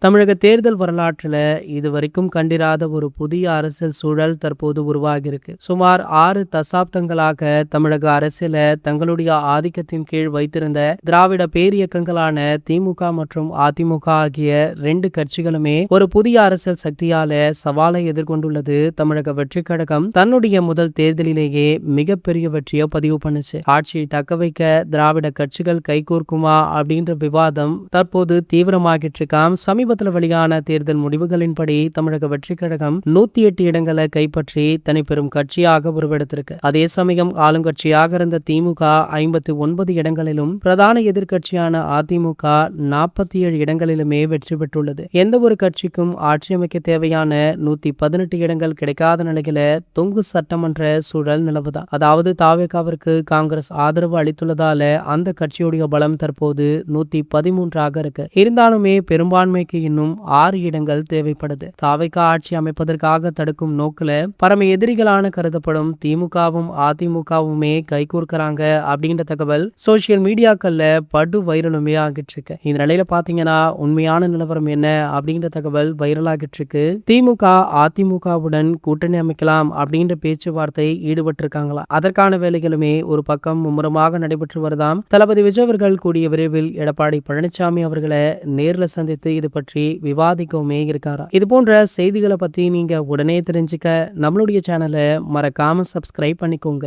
தமிழக தேர்தல் வரலாற்றில் இதுவரைக்கும் கண்டிராத ஒரு புதிய அரசியல் சூழல் தற்போது உருவாகியிருக்கு. சுமார் 6 தசாப்தங்களாக தமிழக அரசியல தங்களுடைய ஆதிக்கத்தின் கீழ் வைத்திருந்த திராவிட பேரியக்கங்களான திமுக மற்றும் அதிமுக ஆகிய 2 கட்சிகளுமே ஒரு புதிய அரசியல் சக்தியால சவாலை எதிர்கொண்டுள்ளது. தமிழக வெற்றி கழகம் தன்னுடைய முதல் தேர்தலிலேயே மிகப்பெரிய வெற்றியை பதிவு பண்ணுச்சு. ஆட்சியை தக்க வைக்க திராவிட கட்சிகள் கைகோர்க்குமா அப்படின்ற விவாதம் தற்போது தீவிரமாகிட்டு இருக்காம். சமீபத்தில் வெளியான தேர்தல் முடிவுகளின்படி தமிழக வெற்றி கழகம் 108 இடங்களை கைப்பற்றி தனிப்பெரும் கட்சியாக உருவெடுத்திருக்கு. அதே சமயம் ஆளுங்கட்சியாக இருந்த திமுக 59 இடங்களிலும் பிரதான எதிர்கட்சியான அதிமுக 47 இடங்களிலுமே வெற்றி பெற்றுள்ளது. எந்த ஒரு கட்சிக்கும் ஆட்சி அமைக்க தேவையான 118 இடங்கள் கிடைக்காத நிலையில தொங்கு சட்டமன்ற சூழல் நிலவுதான். அதாவது தாவேகாவிற்கு காங்கிரஸ் ஆதரவு அளித்துள்ளதால அந்த கட்சியுடைய பலம் தற்போது 113 இருக்கு. இருந்தாலுமே பெரும்பான்மைக்கு இன்னும் 6 இடங்கள் தேவைப்படுது. தாவேகா ஆட்சி அமைப்பதற்காக தடுக்கும் நோக்கில பரம எதிரிகளான கருதப்படும் திமுகவும் அதிமுகவுமே கைகோர்க்கிறாங்க அப்படின்ற தகவல் சோசியல் மீடியாக்கள்ல படு வைரலுமே ஆகிட்டு இருக்கு. இந்த நிலையில பாத்தீங்கன்னா உண்மையான நிலவரம் என்ன அப்படின்ற தகவல் வைரல் ஆகிட்டு இருக்கு. திமுக அதிமுகவுடன் கூட்டணி அமைக்கலாம் அப்படின்ற பேச்சுவார்த்தை ஈடுபட்டு இருக்காங்களா? அதற்கான வேலைகளுமே ஒரு பக்கம் மும்முரமாக நடைபெற்று வருதாம். தளபதி விஜய் அவர்கள் கூடிய விரைவில் எடப்பாடி பழனிசாமி அவர்களை நேர்ல சந்தித்து இது பற்றி விவாதிக்கவுமே இருக்காரா? இது போன்ற செய்திகளை பத்தி நீங்க உடனே தெரிஞ்சுக்க நம்மளுடைய சேனலை மறக்காம சப்ஸ்கிரைப் பண்ணிக்கோங்க.